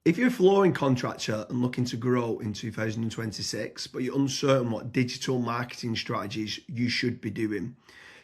If you're a flooring contractor and looking to grow in 2026, but you're uncertain what digital marketing strategies you should be doing,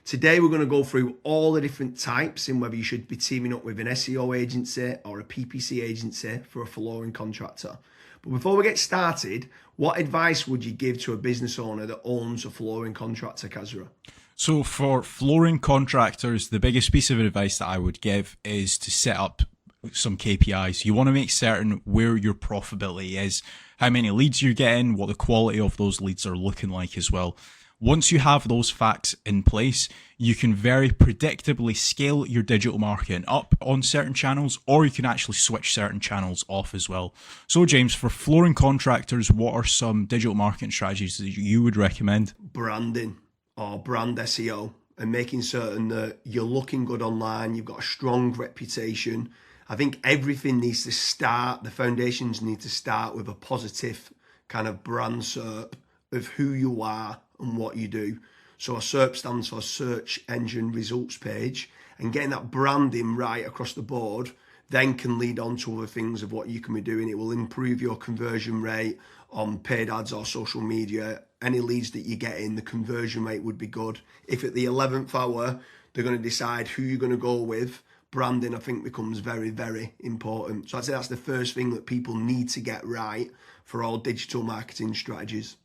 today we're going to go through all the different types and whether you should be teaming up with an SEO agency or a PPC agency for a flooring contractor. But before we get started, what advice would you give to a business owner that owns a flooring contractor, Kasra? So for flooring contractors, the biggest piece of advice that I would give is to set up some KPIs. You want to make certain where your profitability is, how many leads you're getting, what the quality of those leads are looking like as well. Once you have those facts in place, you can very predictably scale your digital marketing up on certain channels, or you can actually switch certain channels off as well. So James, for flooring contractors, what are some digital marketing strategies that you would recommend? Branding or brand SEO and making certain that you're looking good online, you've got a strong reputation. I think everything needs to start, the foundations need to start with a positive kind of brand SERP of who you are and what you do. So a SERP stands for search engine results page, and getting that branding right across the board then can lead on to other things of what you can be doing. It will improve your conversion rate on paid ads or social media. Any leads that you get in, the conversion rate would be good. If at the 11th hour, they're going to decide who you're going to go with, branding, I think, becomes very, very important. So I'd say that's the first thing that people need to get right for all digital marketing strategies.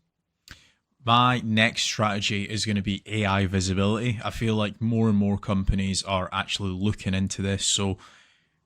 My next strategy is going to be AI visibility. I feel like more and more companies are actually looking into this. So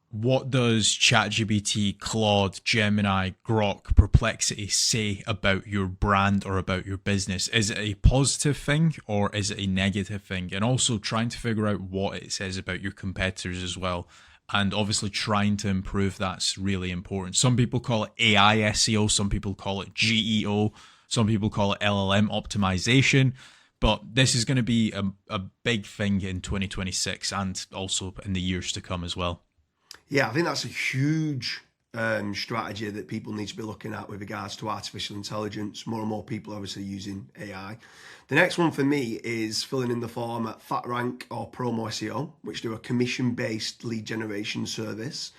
what does ChatGPT, Claude, Gemini, Grok, Perplexity say about your brand or about your business? Is it a positive thing or is it a negative thing? And also trying to figure out what it says about your competitors as well. And obviously trying to improve that's really important. Some people call it AI SEO, some people call it GEO, some people call it LLM optimization. But this is going to be a big thing in 2026 and also in the years to come as well. Yeah, I think that's a huge strategy that people need to be looking at with regards to artificial intelligence. More and more people are obviously using AI. The next one for me is filling in the form at FatRank or Promo SEO, which do a commission-based lead generation service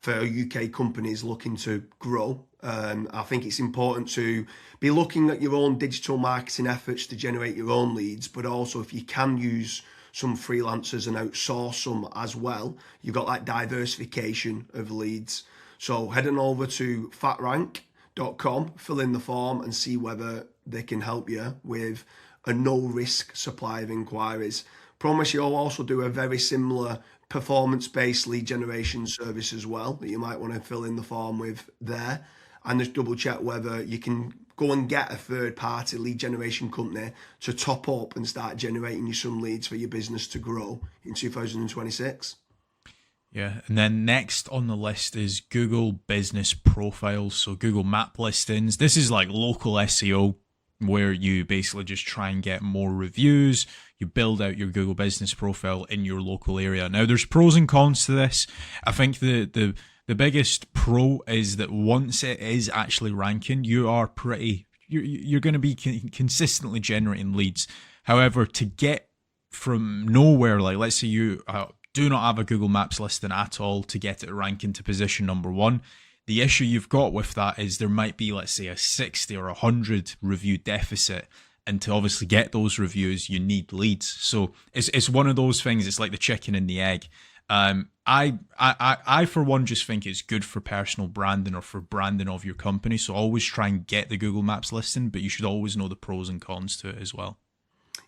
for UK companies looking to grow. I think it's important to be looking at your own digital marketing efforts to generate your own leads, but also if you can use some freelancers and outsource some as well, you've got that diversification of leads. So head on over to fatrank.com, fill in the form and see whether they can help you with a no-risk supply of inquiries. Promise you'll also do a very similar performance-based lead generation service as well that you might want to fill in the form with there, and just double check whether you can go and get a third-party lead generation company to top up and start generating you some leads for your business to grow in 2026. Yeah, and then next on the list is Google Business Profiles, so Google Map listings. This is like local SEO where you basically just try and get more reviews. You build out your Google Business Profile in your local area. Now, there's pros and cons to this. I think the biggest pro is that once it is actually ranking, you're going to be consistently generating leads. However, to get from nowhere, like let's say you do not have a Google Maps listing at all, to get it ranking to position number 1, the issue you've got with that is there might be, let's say, a 60 or 100 review deficit. And to obviously get those reviews, you need leads. So it's one of those things. It's like the chicken and the egg. I for one just think it's good for personal branding or for branding of your company. So always try and get the Google Maps listing, but you should always know the pros and cons to it as well.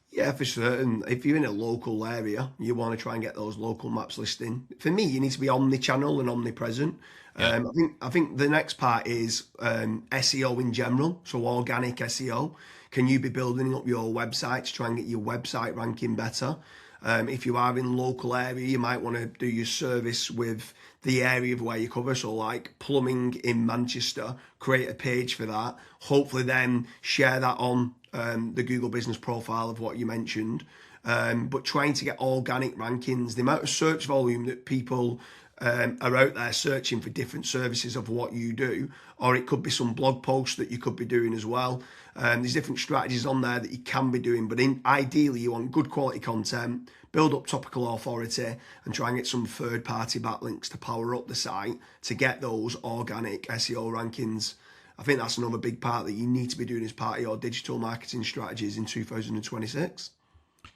Yeah, for certain. If you're in a local area, you want to try and get those local maps listing. For me, you need to be omni-channel and omnipresent. Yeah. I think the next part is SEO in general, so organic SEO. Can you be building up your website to try and get your website ranking better? If you are in local area, you might want to do your service with the area of where you cover. So like plumbing in Manchester, create a page for that. Hopefully then share that on the Google business profile of what you mentioned. But trying to get organic rankings, the amount of search volume that people are out there searching for different services of what you do, or it could be some blog posts that you could be doing as well. There's different strategies on there that you can be doing, but ideally you want good quality content, build up topical authority, and try and get some third-party backlinks to power up the site to get those organic SEO rankings. I think that's another big part that you need to be doing as part of your digital marketing strategies in 2026.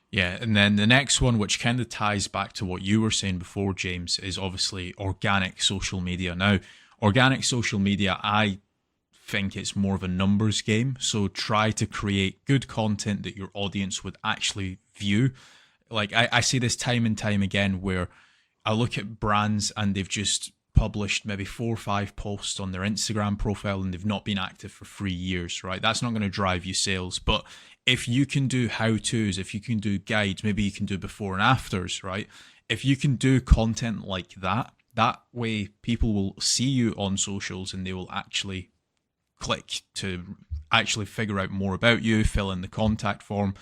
Yeah, and then the next one, which kind of ties back to what you were saying before, James, is obviously organic social media. Now, organic social media, I think it's more of a numbers game. So try to create good content that your audience would actually view. Like I see this time and time again where I look at brands and they've just published maybe 4 or 5 posts on their Instagram profile and they've not been active for 3 years, right? That's not going to drive you sales. But if you can do how-tos, if you can do guides, maybe you can do before and afters, right? If you can do content like that, that way people will see you on socials and they will actually click to actually figure out more about you, fill in the contact form.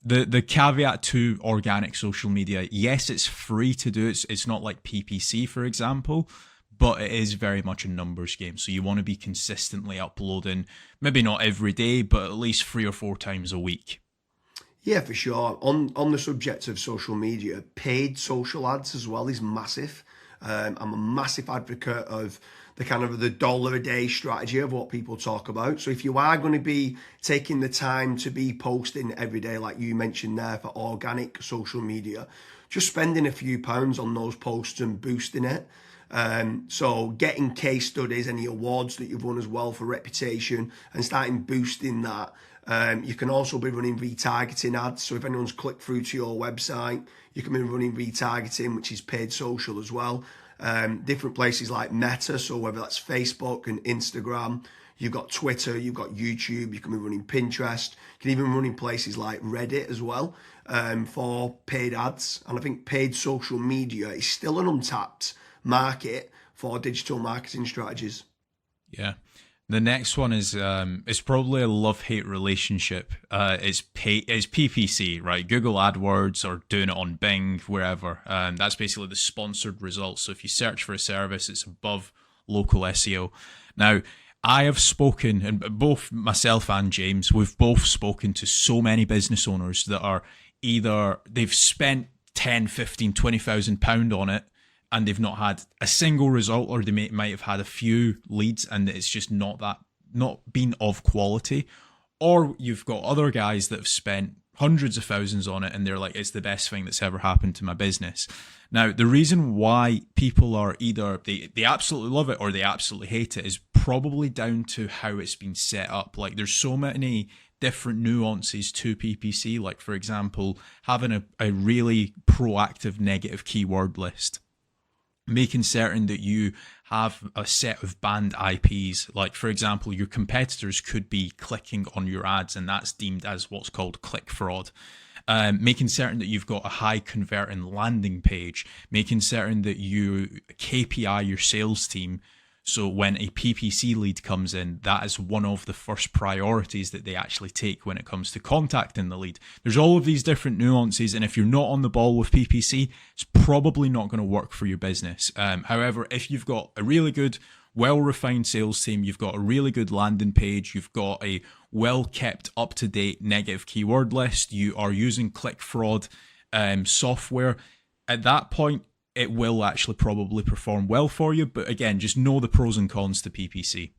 The caveat to organic social media, yes, it's free to do. It's not like PPC, for example, but it is very much a numbers game. So you want to be consistently uploading, maybe not every day, but at least 3 or 4 times a week. Yeah, for sure. On the subject of social media, paid social ads as well is massive. I'm a massive advocate of the kind of the dollar a day strategy of what people talk about. So if you are going to be taking the time to be posting every day, like you mentioned there, for organic social media, just spending a few pounds on those posts and boosting it. So getting case studies, any awards that you've won as well for reputation, and starting boosting that. You can also be running retargeting ads. So if anyone's clicked through to your website, you can be running retargeting, which is paid social as well. Different places like Meta, so whether that's Facebook and Instagram, you've got Twitter, you've got YouTube, you can be running Pinterest, you can even run in places like Reddit as well, for paid ads. And I think paid social media is still an untapped market for digital marketing strategies. Yeah. The next one is it's probably a love-hate relationship. It's PPC, right? Google AdWords or doing it on Bing, wherever. That's basically the sponsored results. So if you search for a service, it's above local SEO. Now, I have spoken, and both myself and James, we've both spoken to so many business owners that are either they've spent 10, 15, 20,000 pound on it, and they've not had a single result, or they might have had a few leads and it's just not been of quality. Or you've got other guys that have spent hundreds of thousands on it and they're like, it's the best thing that's ever happened to my business. Now, the reason why people are either they absolutely love it or they absolutely hate it is probably down to how it's been set up. Like there's so many different nuances to PPC, like for example, having a really proactive negative keyword list, making certain that you have a set of banned IPs. Like, for example, your competitors could be clicking on your ads, and that's deemed as what's called click fraud. Making certain that you've got a high converting landing page, making certain that you KPI your sales team. So when a PPC lead comes in, that is one of the first priorities that they actually take when it comes to contacting the lead. There's all of these different nuances, and if you're not on the ball with PPC, it's probably not going to work for your business. However, if you've got a really good, well-refined sales team, you've got a really good landing page, you've got a well-kept, up-to-date negative keyword list, you are using click fraud software, at that point, it will actually probably perform well for you. But again, just know the pros and cons to PPC.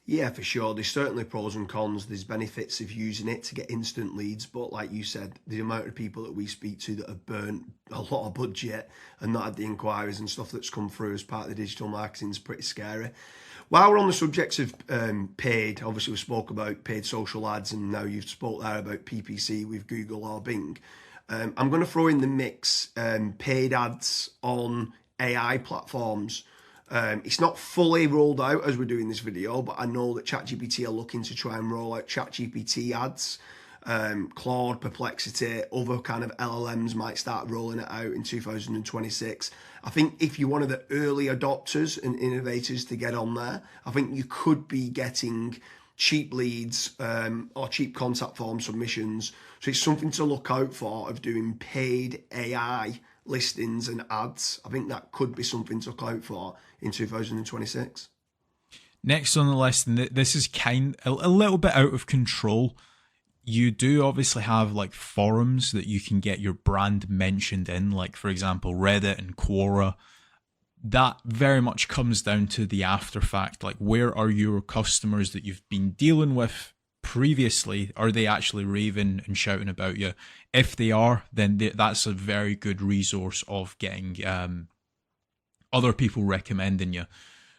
Yeah, for sure. There's certainly pros and cons. There's benefits of using it to get instant leads. But like you said, the amount of people that we speak to that have burnt a lot of budget and not had the inquiries and stuff that's come through as part of the digital marketing is pretty scary. While we're on the subject of paid, obviously we spoke about paid social ads, and now you've spoke there about PPC with Google or Bing. I'm going to throw in the mix paid ads on AI platforms. It's not fully rolled out as we're doing this video, but I know that ChatGPT are looking to try and roll out ChatGPT ads. Claude, Perplexity, other kind of LLMs might start rolling it out in 2026. I think if you're one of the early adopters and innovators to get on there, I think you could be getting cheap leads or cheap contact form submissions. So it's something to look out for, of doing paid AI listings and ads. I think that could be something to look out for in 2026. Next on the list, and this is a little bit out of control. You do obviously have like forums that you can get your brand mentioned in, like for example, Reddit and Quora. That very much comes down to the after fact. Like, where are your customers that you've been dealing with previously? Are they actually raving and shouting about you? If they are, then that's a very good resource of getting other people recommending you.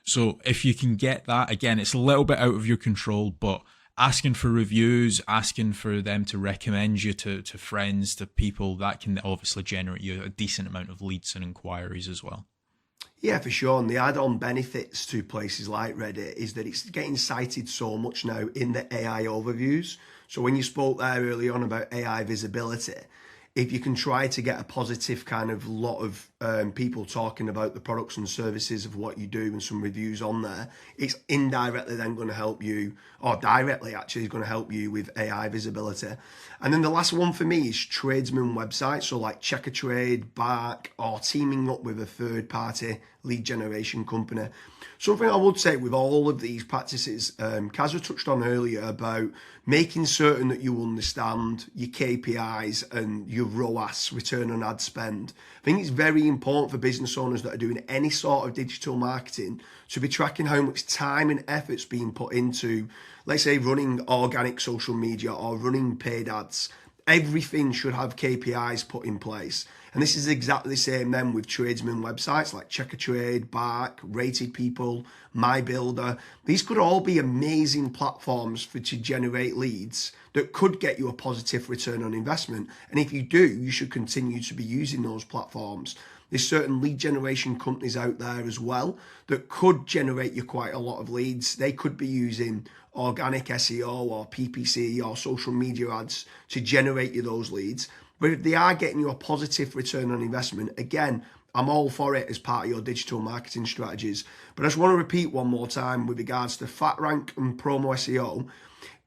So if you can get that, again, it's a little bit out of your control, but asking for reviews, asking for them to recommend you to friends, to people, that can obviously generate you a decent amount of leads and inquiries as well. Yeah, for sure. And the add-on benefits to places like Reddit is that it's getting cited so much now in the AI overviews. So when you spoke there early on about AI visibility, if you can try to get a positive kind of lot of people talking about the products and services of what you do and some reviews on there, it's indirectly then going to help you, or directly actually is going to help you with AI visibility. And then the last one for me is tradesman websites, so like Check a Trade, Bark, or teaming up with a third-party lead generation company. Something I would say with all of these practices, Kasra touched on earlier about making certain that you understand your KPIs and your ROAS, return on ad spend. I think it's very important for business owners that are doing any sort of digital marketing to be tracking how much time and effort's being put into, let's say, running organic social media or running paid ads. Everything should have KPIs put in place. And this is exactly the same then with tradesman websites like Check a Trade, Bark, Rated People, My Builder. These could all be amazing platforms to generate leads that could get you a positive return on investment. And if you do, you should continue to be using those platforms. There's certain lead generation companies out there as well that could generate you quite a lot of leads. They could be using organic SEO or PPC or social media ads to generate you those leads. But if they are getting you a positive return on investment, again, I'm all for it as part of your digital marketing strategies. But I just want to repeat one more time with regards to FatRank and Promo SEO.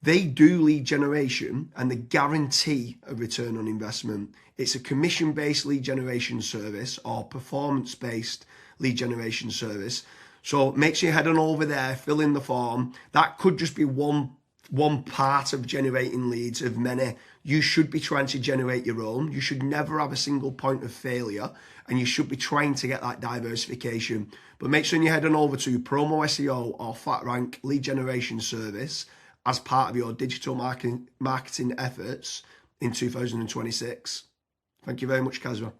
They do lead generation and they guarantee a return on investment. It's a commission-based lead generation service or performance-based lead generation service. So make sure you head on over there, fill in the form. That could just be one part of generating leads of many. You should be trying to generate your own. You should never have a single point of failure, and you should be trying to get that diversification. But make sure you head on over to Promo SEO or FatRank lead generation service as part of your digital marketing efforts in 2026. Thank you very much, Kasra.